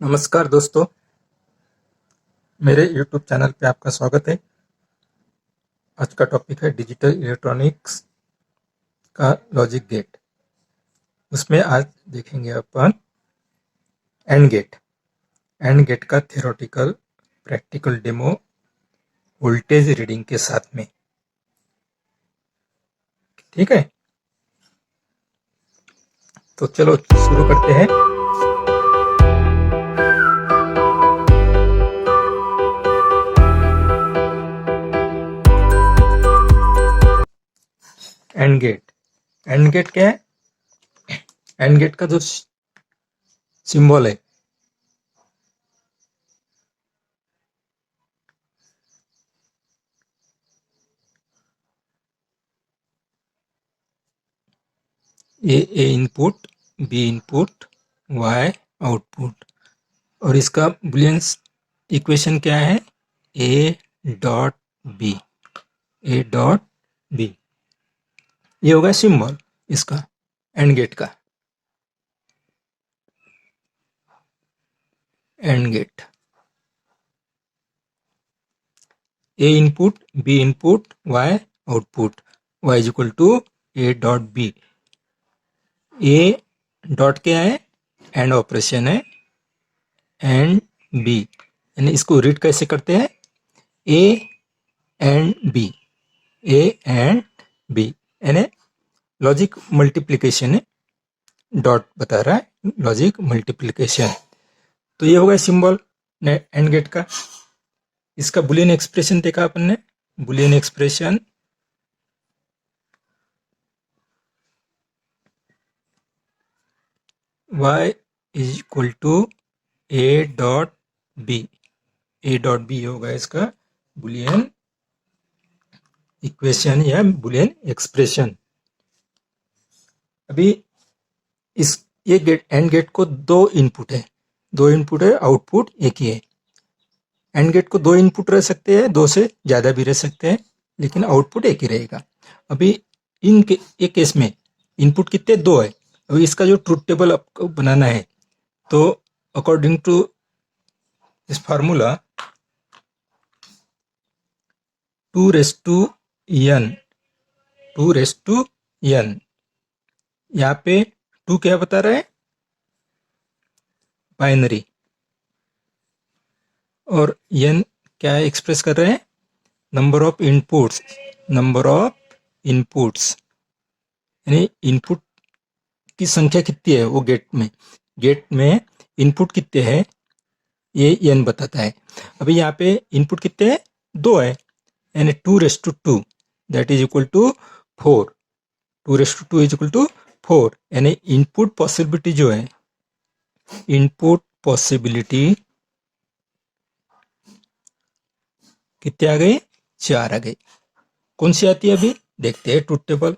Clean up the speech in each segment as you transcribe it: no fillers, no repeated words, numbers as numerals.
नमस्कार दोस्तों, मेरे YouTube चैनल पे आपका स्वागत है। आज का टॉपिक है डिजिटल इलेक्ट्रॉनिक्स का लॉजिक गेट। उसमें आज देखेंगे अपन एंड गेट। एंड गेट का theoretical practical demo voltage reading के साथ में। ठीक है, तो चलो शुरू करते हैं। And gate. एंड गेट क्या है? एंड गेट का जो सिंबल है A input, B input, Y output, और इसका बुलियन इक्वेशन क्या है? A dot B. A dot B ये होगा सिंबल इसका एंड गेट का। AND gate A input, B input, Y output, Y is equal to A dot B. A dot क्या है? एंड ऑपरेशन है, एंड बी, यानी इसको रीड कैसे करते हैं? A AND B, A AND B, यानी लॉजिक मल्टीप्लिकेशन है। डॉट बता रहा है लॉजिक मल्टीप्लिकेशन। तो ये होगा सिंबल एंड गेट का। इसका बुलियन एक्सप्रेशन देखा अपन ने। Boolean expression y is equal to A dot B. A dot B होगा इसका बुलियन इक्वेशन या बुलियन एक्सप्रेशन। अभी इस ये गेट एंड गेट को दो इनपुट है, आउटपुट एक ही है। एंड गेट को दो इनपुट रह सकते हैं, दो से ज्यादा भी रह सकते हैं, लेकिन आउटपुट एक ही रहेगा। अभी एक केस में इनपुट कितने? दो है। अभी इसका जो ट्रुथ टेबल आपको बनाना है, तो according to this formula 2n, यहाँ पे 2 क्या बता रहा है? बाइनरी, और n क्या एक्सप्रेस कर रहे हैं? नंबर ऑफ इनपुट्स, यानी इनपुट की संख्या कितनी है वो गेट में इनपुट कितने हैं ये n बताता है। अभी यहाँ पे इनपुट कितने हैं? 2 है, यानी 2 that is equal to 4। 2 is equal to 4, यानी इनपुट पॉसिबिलिटी जो है, इनपुट पॉसिबिलिटी कितने आ गई? 4 आ गई। कौन सी आती है अभी देखते हैं ट्रुथ टेबल।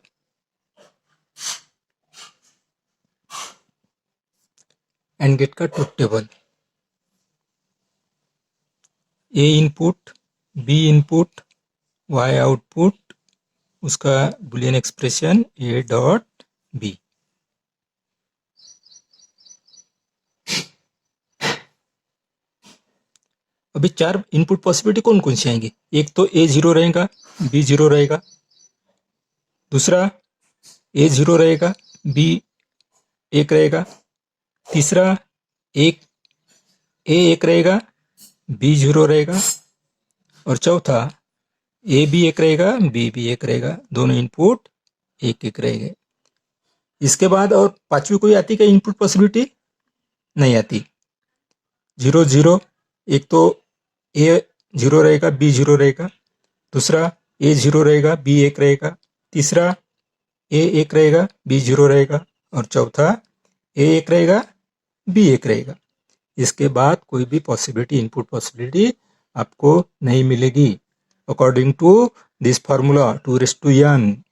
एंड गेट का truth table, A input, B input, Y output, उसका boolean expression A dot B. अभी 4 इनपुट पॉसिबिलिटी कौन कौन सी आएंगी? एक तो ए 0 रहेगा, बी 0 रहेगा, दूसरा ए 0 रहेगा, बी 1 रहेगा, तीसरा एक ए 1 रहेगा, बी 0 रहेगा, और चौथा ए भी 1 रहेगा, बी भी 1 रहेगा। दोनों इनपुट 1 रहेंगे। इसके बाद और पांचवी कोई आती क्या इनपुट पॉसिबिलिटी? नहीं आती। 0 एक तो ए 0 रहेगा, बी 0 रहेगा, दूसरा ए 0 रहेगा, बी 1 रहेगा, तीसरा ए 1 रहेगा, बी 0 रहेगा, और चौथा ए 1 रहेगा, बी 1 रहेगा। इसके बाद कोई भी पॉसिबिलिटी, इनपुट पॉसिबिलिटी आपको नहीं मिलेगी। According to this formula 2n,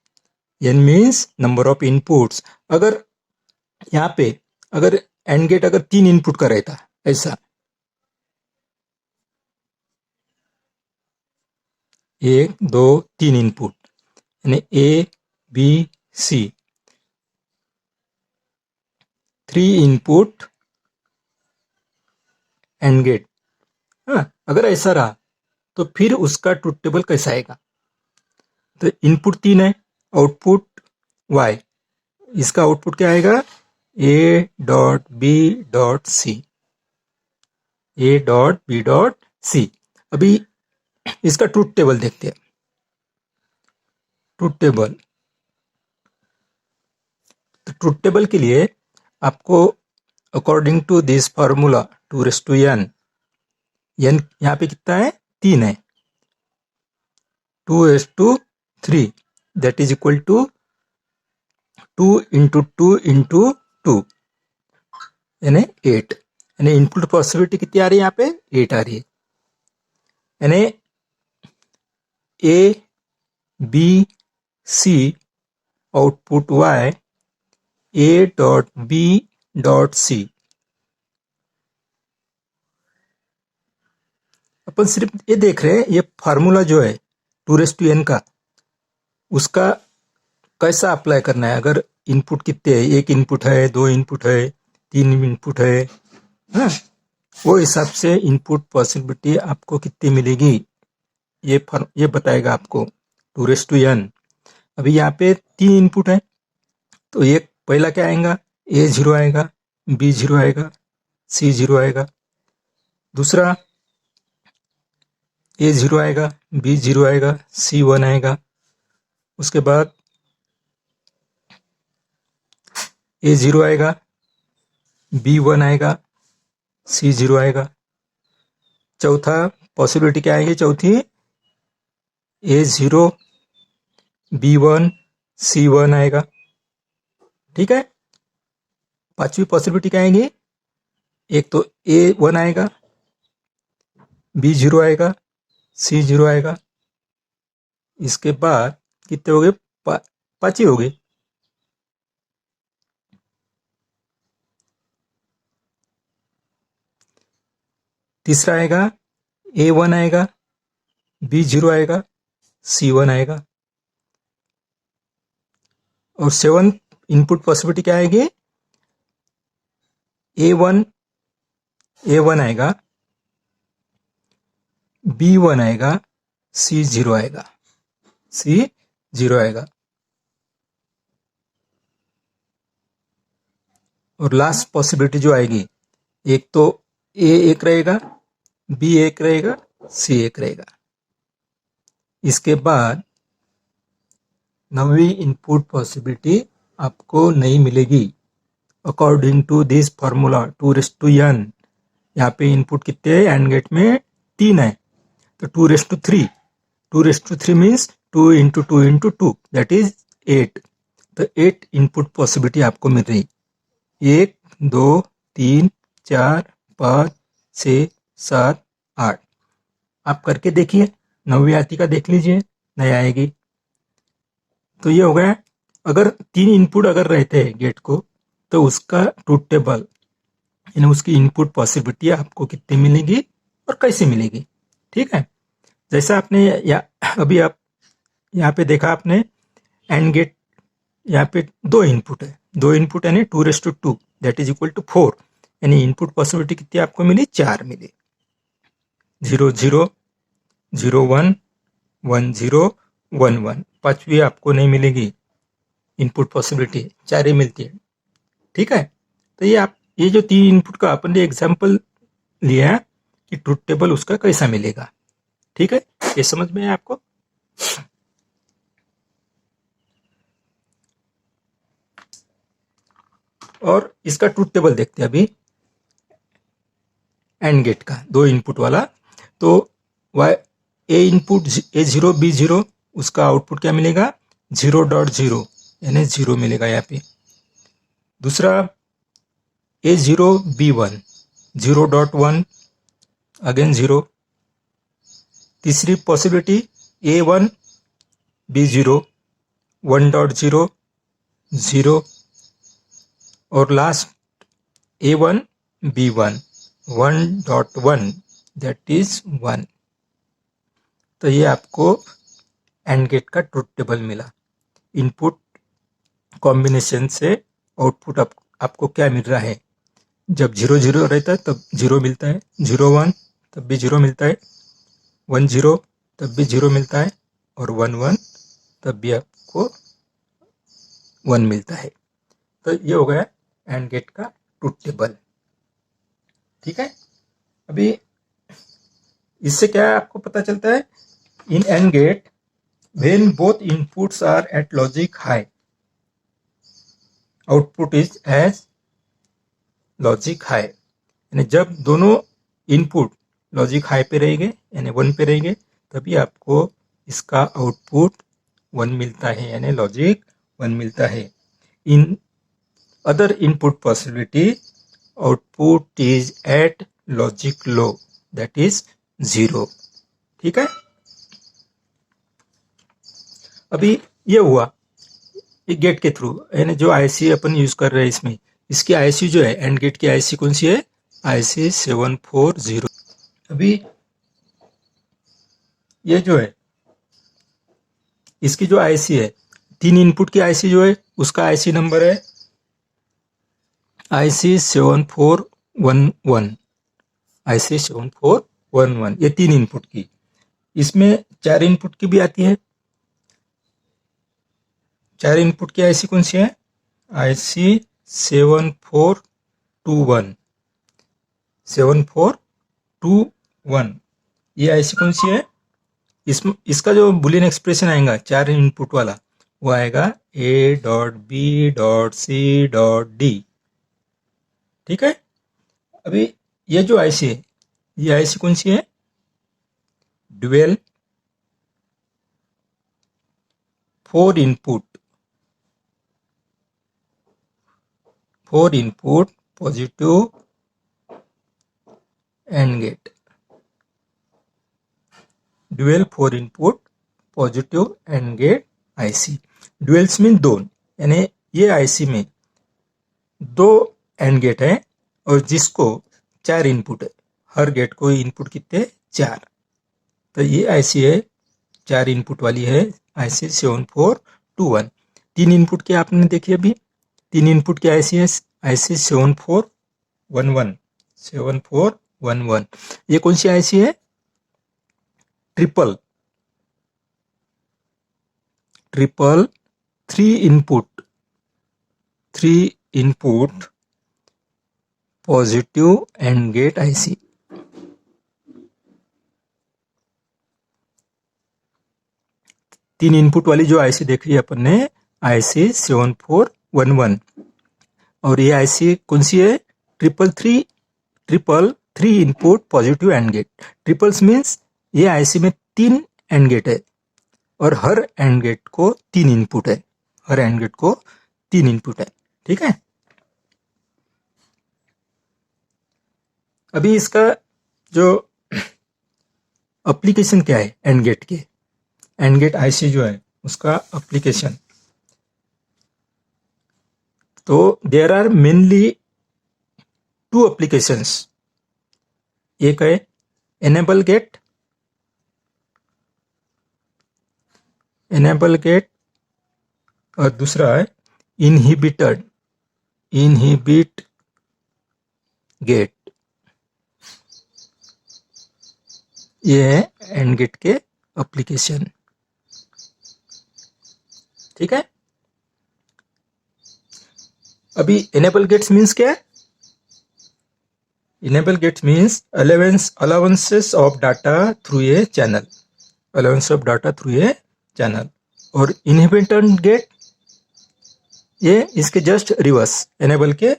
n means number of inputs. अगर यहाँ पे अगर एंड गेट अगर 3 इनपुट का रहता ऐसा, 1 2 3 इनपुट, यानी A B C, 3 input and gate. हाँ, अगर ऐसा रहा तो फिर उसका ट्रुथ टेबल कैसा आएगा? तो इनपुट 3 है, आउटपुट y, इसका आउटपुट क्या आएगा? A dot B dot C, A dot B dot C. अभी इसका ट्रुथ टेबल देखते हैं। ट्रुथ टेबल, तो ट्रुथ टेबल के लिए आपको according to this formula 2n, n यहाँ पे कितना है? 3 है, 2:3, that is equal to 2 into 2 into 2 यानी 8। यानी इनपुट पॉसिबिलिटी कितनी आ रही है? यहाँ पे 8 आ रही है। यानी A B C output y A dot B dot C. अपन सिर्फ ये देख रहे हैं, ये फार्मूला जो है 2n का, उसका कैसा अप्लाई करना है। अगर इनपुट कितने है, एक इनपुट है, 2 इनपुट है, 3 इनपुट है, हाँ, वो हिसाब से इनपुट पॉसिबिलिटी आपको कितनी मिलेगी ये बताएगा आपको 2n। अभी यहाँ पे 3 इनपुट है, तो एक पहला क्या आएगा? A0 आएगा, B0 आएगा, C0 आएगा। दूसरा A0 आएगा, B0 आएगा, C1 आएगा। उसके बाद A0 आएगा, B1 आएगा, C0 आएगा। चौथा पॉसिबिलिटी क्या आएगी? चौथी A0 B1 C1 आएगा। ठीक है। पांचवी पॉसिबिलिटी क्या आएगी? एक तो A1 आएगा, B0 आएगा, C0 आएगा। इसके बाद कितने हो गए? पांच ही हो गए। तीसरा आएगा A1 आएगा, B0 आएगा, C1 आएगा। और 7th इनपुट पॉसिबिलिटी क्या आएगी? A1 आएगा, B1 आएगा, C0 आएगा, C0 आएगा। और लास्ट पॉसिबिलिटी जो आएगी, एक तो A1 रहेगा, B1 रहेगा, C1 रहेगा। इसके बाद 9वीं इनपुट पॉसिबिलिटी आपको नहीं मिलेगी according to this formula 2n। यहाँ पे इनपुट कितने हैं? एंड गेट में 3 है, तो 2:3, 2:3 means 2 into 2 into 2, that is 8। तो 8 इनपुट पॉसिबिलिटी आपको मिल रही। 1 2 3 4 5 6 7 8। आप करके देखिए, 9वीं आती का देख लीजिए, नहीं आएगी। तो ये हो गया। अगर 3 इनपुट अगर रहते हैं गेट को, तो उसका ट्रुथ टेबल यानी उसकी इनपुट पॉसिबिलिटी आपको कितनी मिलेगी और कैसे मिलेगी। ठीक है। जैसा आपने अभी आप यहाँ पे देखा आपने, एंड गेट यहाँ पे 2 इनपुट है, 2 इनपुट यानी 2:2, दैट इज इक्वल टू 4। यानी इनपुट पॉसिबिलिटी कितनी आपको मिली? 4 मिली। 0 0 0 1 1 0 1 1। पांचवी आपको नहीं मिलेगी इनपुट पॉसिबिलिटी, 4 ही मिलती है। ठीक है। तो ये जो 3 इनपुट का अपन ने एग्जाम्पल लिया है कि ट्रुथ टेबल उसका कैसा मिलेगा। ठीक है, ये समझ में है आपको? और इसका ट्रुथ टेबल देखते हैं अभी एंड गेट का, 2 इनपुट वाला। तो ए इनपुट A0 B0, उसका आउटपुट क्या मिलेगा? 0.0 यानी 0 मिलेगा यहाँ पे। दूसरा A0 B1 0.1, अगेन 0। तीसरी पॉसिबिलिटी A1 B0 1.0 0। और last A1 B1 1.1, that is 1। तो ये आपको एंड गेट का ट्रुथ टेबल मिला। इनपुट कॉम्बिनेशन से आउटपुट आपको क्या मिल रहा है? जब 0 0 रहता है तब 0 मिलता है, 0 1 तब भी 0 मिलता है, 1 0 तब भी 0 मिलता है, और 1 1 तब भी आपको 1 मिलता है। तो ये हो गया एंड गेट का ट्रूथ टेबल। ठीक है, अभी इससे क्या आपको पता चलता है, in and gate when both inputs are at logic high, output is as logic high. यानी जब दोनों इनपुट लॉजिक हाई पे रहेंगे यानी 1 पे रहेंगे, तभी आपको इसका आउटपुट 1 मिलता है, यानी लॉजिक 1 मिलता है। In other input possibility output is at logic low, that is 0। ठीक है, अभी ये हुआ एक गेट के थ्रू, यानी जो आईसी अपन यूज कर रहे हैं इसमें, इसकी आईसी जो है एंड गेट की आईसी कौन सी है, IC 740। अभी ये जो है इसकी जो आईसी है, 3 इनपुट की आईसी जो है उसका आईसी नंबर है IC 7411, IC 7411, ये 3 इनपुट की। इसमें 4 इनपुट की भी आती है। 4 इनपुट की आईसी कौन सी है, IC 7421, 7421, ये आईसी कौन सी है। इसका जो बुलियन एक्सप्रेशन आएगा 4 इनपुट वाला, वो आएगा A.B.C.D। ठीक है, अभी ये जो आईसी है, ये आईसी कौन सी है, dual 4 input positive and gate, dual 4 input positive and gate IC. Duals mean 2, यानी ये आईसी में 2 एंड गेट है और जिसको 4 इनपुट है, हर गेट को इनपुट कितने 4, तो ये आईसी है 4 इनपुट वाली है, IC 7421। 3 इनपुट की आपने देखी अभी, 3 इनपुट की आईसी है IC 7411। ये कौन सी आईसी है, triple 3 input positive and gate IC. तीन इनपुट वाली जो आईसी देख रही है अपन ने, IC 7411, और ये आईसी कौन सी है, triple three input positive and gate. Triples means ये आईसी में 3 एंड गेट है और हर एंड गेट को 3 इनपुट है, हर एंड गेट को 3 इनपुट है। ठीक है, अभी इसका जो एप्लीकेशन क्या है एंड गेट के, एंड गेट आईसी जो है उसका एप्लीकेशन, तो देयर आर मेनली 2 एप्लीकेशंस। एक है एनेबल गेट और दूसरा है इनहिबिट गेट। ये है एंड गेट के एप्लीकेशन। ठीक है, अभी इनेबल गेट्स मीन्स क्या है, enable gates means allowances of data through a channel, allowance of data through a channel. और इनहिबिटेंट गेट, ये इसके जस्ट रिवर्स, इनेबल के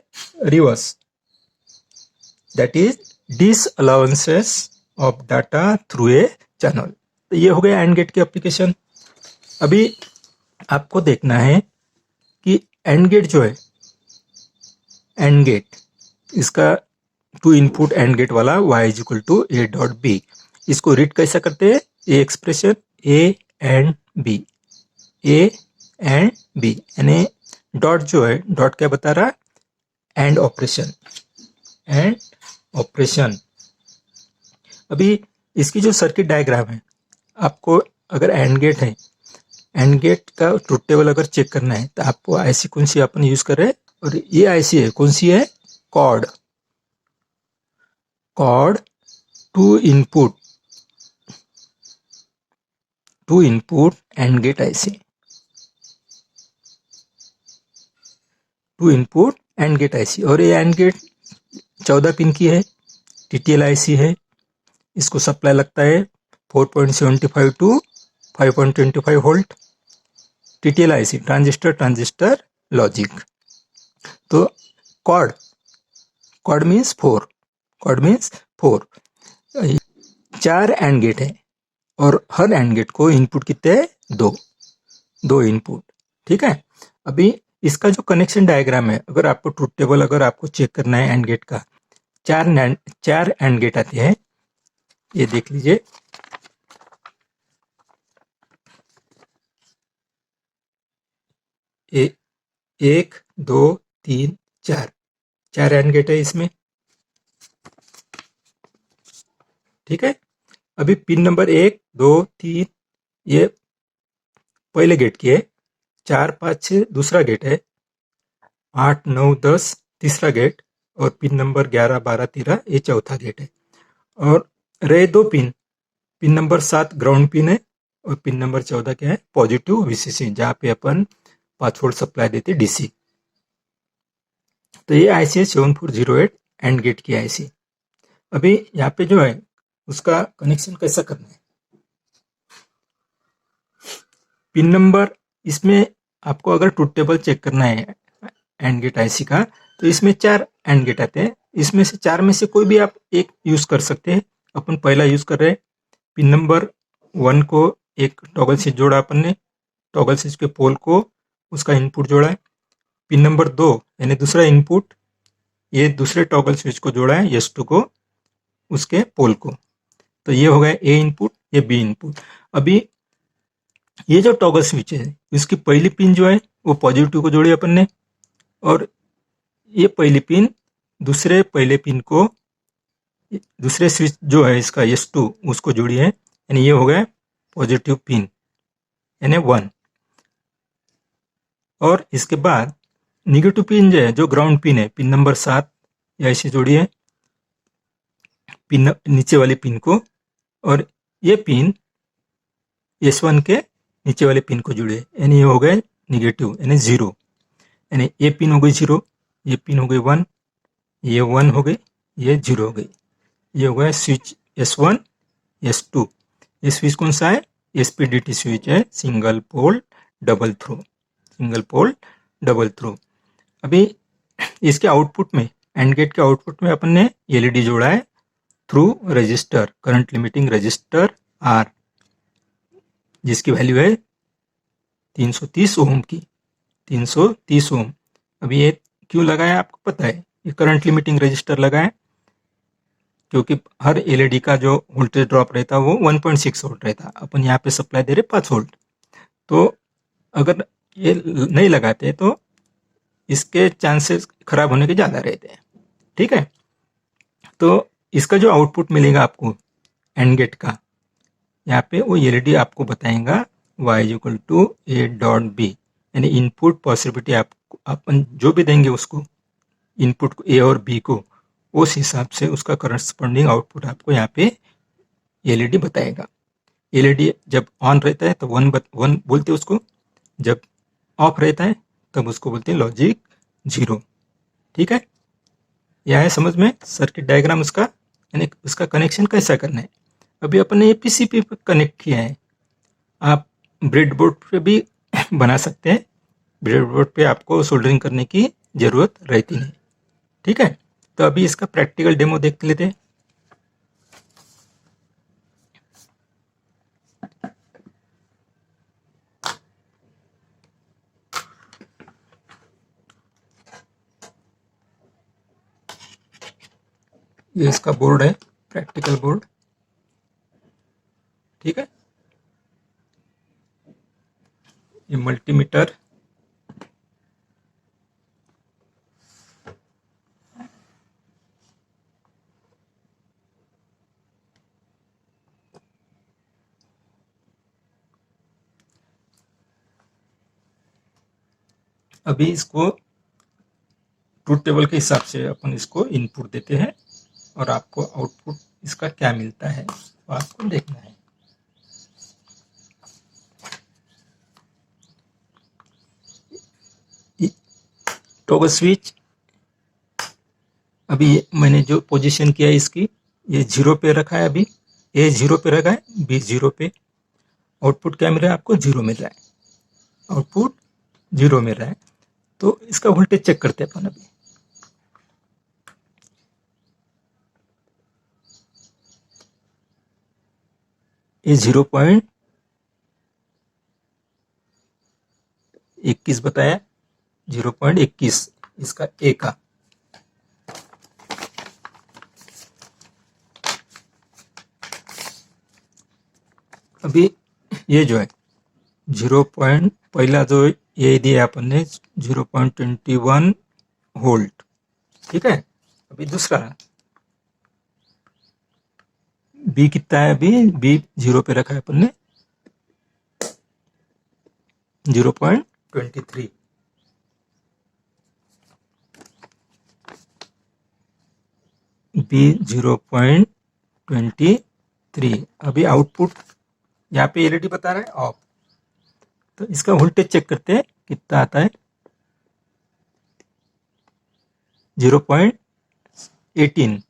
reverse, that is disallowances of data through a channel. तो ये हो गया एंड गेट की application. अभी आपको देखना है कि एंड गेट जो है, एंड गेट इसका 2 इनपुट एंड गेट वाला y is equal to A.B, इसको रीड कैसा करते हैं, ये एक्सप्रेशन A एंड B, यानी डॉट जो है, डॉट क्या बता रहा है, एंड ऑपरेशन। अभी इसकी जो सर्किट डायग्राम है, आपको अगर एंड गेट है, एंड गेट का ट्रूथ टेबल अगर चेक करना है तो आपको आईसी कौन सी अपन यूज कर रहे हैं, और ये आईसी है कौन सी है, quad quad two input and gate IC, two input and gate IC. और ये एंड गेट 14 पिन की है, टीटीएल आईसी है। इसको सप्लाई लगता है 4.75 to 5.25 volt. TTL IC, transistor logic. तो कॉर्ड मीन्स 4, 4 एंड गेट है और हर एंड गेट को इनपुट कितने हैं? 2 इनपुट। ठीक है। अभी इसका जो कनेक्शन डायग्राम है, अगर आपको ट्रुथ टेबल अगर आपको चेक करना है एंड गेट का, 4 एंड गेट आते हैं। ये देख लीजिए, एक 2 3 4 एंड गेट है इसमें। ठीक है। अभी पिन नंबर 1 2 3 ये पहले गेट की है, 4 5 6 दूसरा गेट है, 8 9 10 तीसरा गेट, और पिन नंबर 11 12 13 ये चौथा गेट है। और रहे 2 पिन नंबर 7 ग्राउंड पिन है, और पिन नंबर 14 क्या है? पॉजिटिव वीसीसी, जहाँ पे अपन 5 वोल्ट सप्लाई देते डीसी। तो ये आईसी है 7408 एंड गेट की आईसी। अभी यहाँ पे जो है उसका कनेक्शन कैसा करना है? पिन नंबर, इसमें आपको अगर ट्रुथ टेबल चेक करना है एंड गेट आईसी का, तो इसमें 4 एंड गेट आते हैं। इसमें से 4 में से कोई भी आप एक यूज कर सकते हैं। अपन पहला यूज कर रहे हैं, पिन नंबर 1 को एक टॉगल स्विच जोड़ा अपन ने, टॉगल स्विच के पोल को उसका इनपुट जोड़ा है। पिन नंबर 2 यानी दूसरा इनपुट, ये दूसरे टॉगल स्विच को जोड़ा है, S2 को उसके पोल को। तो ये हो गया ए इनपुट, ये बी इनपुट। अभी ये जो टॉगल स्विच है, इसकी पहली पिन जो है वो पॉजिटिव को जोड़ी अपन ने, और ये पहली पिन पहले पिन को दूसरे स्विच जो है इसका S2 उसको जोड़ी है, यानी ये हो गया पॉजिटिव पिन यानी 1। और इसके बाद निगेटिव पिन जो है, जो ग्राउंड पिन है, पिन नंबर 7 या ऐसे जोड़ी है पिन नीचे वाली पिन को, और ये पिन S1 के नीचे वाले पिन को जुड़े, यानी ये हो गए निगेटिव यानी 0, यानी ये पिन हो गई 0, ये पिन हो गई 1, ये 1 हो गई, ये 0 हो गई। ये हो गया स्विच S1 S2। ये स्विच कौन सा है? SPDT स्विच है, सिंगल पोल डबल थ्रो। अभी इसके आउटपुट में, एंड गेट के आउटपुट में अपन ने एलईडी जोड़ा है through register, current limiting register R, जिसकी वैल्यू है 330 ओम की, 330 ओम। अभी ये क्यों लगाया आपको पता है? ये करंट लिमिटिंग रजिस्टर लगाया क्योंकि हर एलईडी का जो वोल्टेज ड्रॉप रहता है वो 1.6 वोल्ट रहता है। अपन यहाँ पे सप्लाई दे रहे 5 वोल्ट। तो अगर ये नहीं लगाते तो इसके चांसेस खराब होने के ज़्यादा रहते हैं। ठीक है। तो इसका जो आउटपुट मिलेगा आपको एंड गेट का, यहाँ पे वो एलईडी आपको बताएगा y=a.b, यानी इनपुट पॉसिबिलिटी आपको अपन जो भी देंगे उसको, इनपुट को ए और बी को, उस हिसाब से उसका करस्पॉन्डिंग आउटपुट आपको यहाँ पे एलईडी बताएगा। एलईडी जब ऑन रहता है तो 1 बोलते हैं उसको, जब ऑफ रहता है तब उसको बोलते हैं लॉजिक 0। ठीक है। यह है समझ में सर्किट डायग्राम उसका, यानी उसका कनेक्शन कैसा करना है। अभी अपन ने ये पीसीबी पे कनेक्ट किया है, आप ब्रेडबोर्ड पे भी बना सकते हैं। ब्रेडबोर्ड पे आपको सोल्डरिंग करने की ज़रूरत रहती नहीं। ठीक है। तो अभी इसका प्रैक्टिकल डेमो देख लेते हैं। ये इसका बोर्ड है, प्रैक्टिकल बोर्ड। ठीक है। ये मल्टीमीटर, अभी इसको ट्रुथ टेबल के हिसाब से अपन इसको इनपुट देते हैं। और आपको आउटपुट इसका क्या मिलता है वो आपको देखना है। टॉगल स्विच अभी मैंने जो पोजीशन किया है इसकी, ये 0 पे रखा है, अभी ए 0 पे रखा है, बी 0 पे। आउटपुट क्या मिल रहा है आपको? 0 मिल रहा है, आउटपुट 0 मिल रहा है। तो इसका वोल्टेज चेक करते हैं अपन अभी। ये 0.21 बताया, 0.21 इसका ए का। अभी ये जो है 0. पहला जो ये दिया अपन ने 0.21 वोल्ट, ठीक है। अभी दूसरा बी कितना है? अभी बी 0 पे रखा है अपन ने, 0.23। बी 0.23। अभी आउटपुट यहाँ पे एलईडी बता रहा है ऑफ। तो इसका वोल्टेज चेक करते हैं कितना आता है। 0.18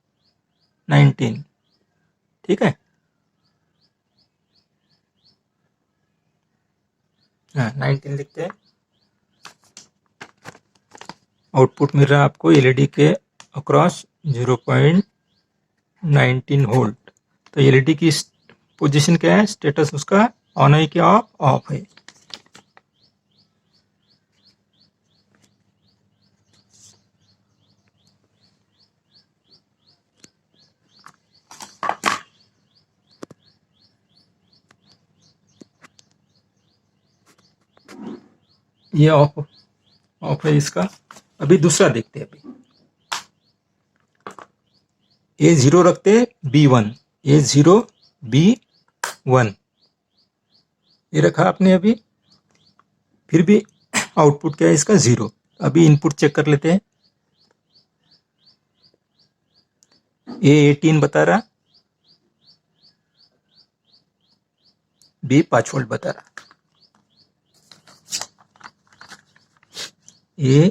19, ठीक है। हाँ 19 लिखते हैं। आउटपुट मिल रहा है आपको एलईडी के अक्रॉस 0.19 वोल्ट। तो एलईडी की पोजीशन क्या है? स्टेटस उसका ऑन है कि ऑफ? ऑफ है। ये ऑफ ऑफ है इसका। अभी दूसरा देखते हैं। अभी ए 0 रखते हैं, बी 1, ए 0 बी 1 ये रखा आपने अभी। फिर भी आउटपुट क्या है इसका? 0। अभी इनपुट चेक कर लेते हैं। ए 18 बता रहा, बी 5 वोल्ट बता रहा। ए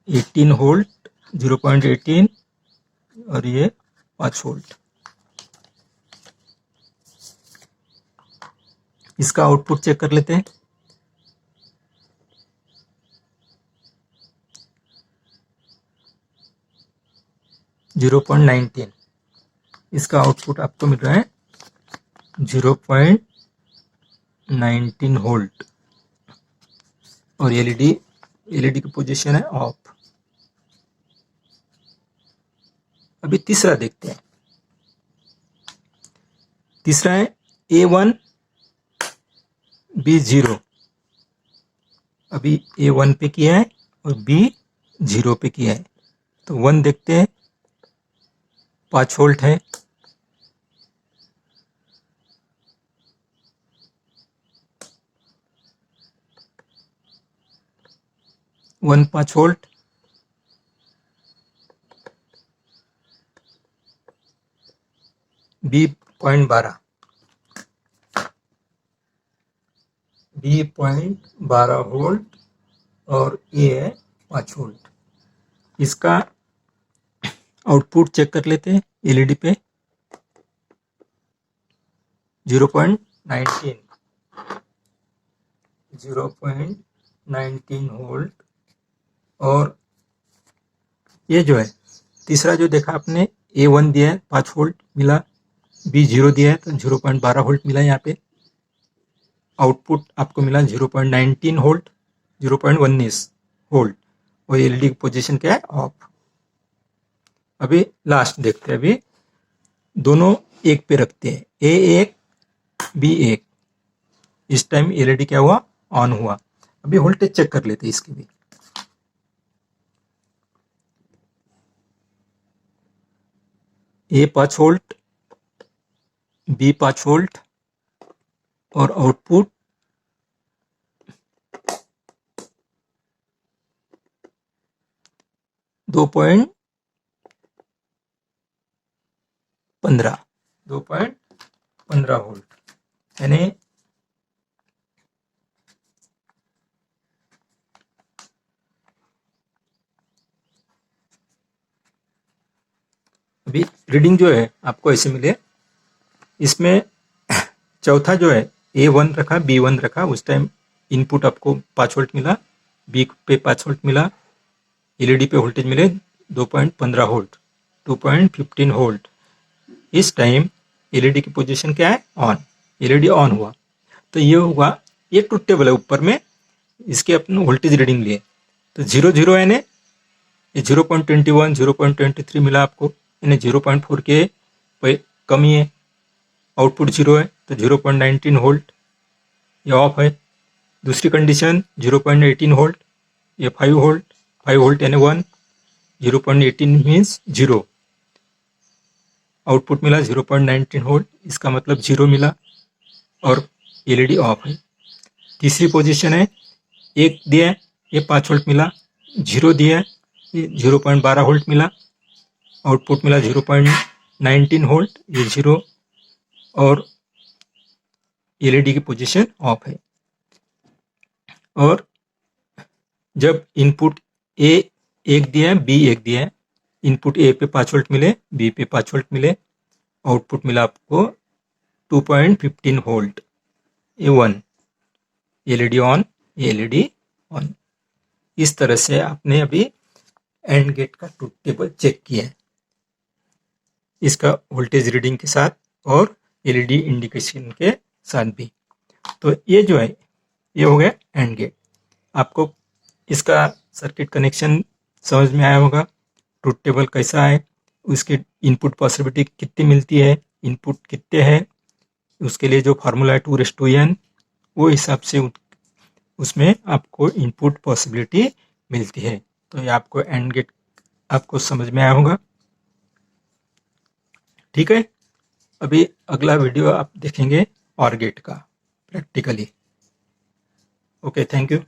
18 वोल्ट, 0.18 और ये 5 वोल्ट। इसका आउटपुट चेक कर लेते हैं। (0.19) इसका आउटपुट आपको मिल रहा है 0.19 वोल्ट। और एलईडी की पोजीशन है ऑफ। अभी तीसरा देखते हैं। तीसरा है A1 B0। अभी A1 पे किया है और B0 पे किया है। तो 1 देखते हैं, 5 वोल्ट है। One 5 volt. B 0.12, B 0.12 volt और ये है 5 वोल्ट। इसका आउटपुट चेक कर लेते हैं एलईडी पे। 0.19 वोल्ट। और ये जो है तीसरा जो देखा आपने, A1 दिया है 5 वोल्ट मिला, B0 दिया है तो 0.12 वोल्ट मिला। यहाँ पे आउटपुट आपको मिला 0.19 वोल्ट, 0.19 वोल्ट। और एलईडी की पोजीशन क्या है? ऑफ। अभी लास्ट देखते हैं। अभी दोनों एक पे रखते हैं, A1 B1। इस टाइम एलईडी क्या हुआ? ऑन हुआ। अभी वोल्टेज चेक कर लेते हैं इसकी भी। A 5 वोल्ट, B 5 वोल्ट और आउटपुट 2.2 2.15 2.15 वोल्ट, यानी अभी रीडिंग जो है आपको ऐसे मिले, इसमें चौथा जो है A1 रखा, B1 रखा, उस टाइम इनपुट आपको 5 वोल्ट मिला, B पे 5 वोल्ट मिला, एलईडी पे वोल्टेज मिले 2.15 वोल्ट, 2.15 वोल्ट। इस टाइम एलईडी की पोजीशन क्या है? ऑन, एलईडी ऑन हुआ, तो ये हुआ, ये ट्रुथ टेबल है ऊपर में, इसके अपने वोल्टेज रीडिंग लिए, तो 0 यानी ये 0.21 0.23 मिला आपको, यानी 0.4 के कमी है, आउटपुट 0 है, तो 0.19 वोल्ट ये ऑफ है। दूसरी कंडीशन 0.18 वोल्ट, ये 5 वोल्ट, 5 वोल्ट यानी 1, 0.18 मीन्स 0, आउटपुट मिला 0.19 वोल्ट, इसका मतलब 0 मिला और एलईडी ऑफ है। तीसरी पोजीशन है, 1 दिया है, ये 5 वोल्ट मिला, 0 दिया है, ये 0.12 वोल्ट मिला, आउटपुट मिला 0.19 वोल्ट, ये 0 और एलईडी की पोजीशन ऑफ है। और जब इनपुट ए 1 दिया है, बी 1 दिया है, इनपुट ए पे 5 वोल्ट मिले, बी पे 5 वोल्ट मिले, आउटपुट मिला आपको 2.15 वोल्ट, ये 1, एलईडी ऑन, एलईडी ऑन। इस तरह से आपने अभी एंड गेट का ट्रुथ टेबल चेक किया है, इसका वोल्टेज रीडिंग के साथ और एलईडी इंडिकेशन के साथ भी। तो ये जो है ये हो गया एंड गेट। आपको इसका सर्किट कनेक्शन समझ में आया होगा, ट्रुथ टेबल कैसा है, उसके इनपुट पॉसिबिलिटी कितनी मिलती है, इनपुट कितने हैं, उसके लिए जो फार्मूला है 2:n, वो हिसाब से उसमें आपको इनपुट पॉसिबिलिटी मिलती है। तो ये आपको एंड गेट आपको समझ में आया होगा, ठीक है। अभी अगला वीडियो आप देखेंगे और गेट का प्रैक्टिकली। Okay, thank you.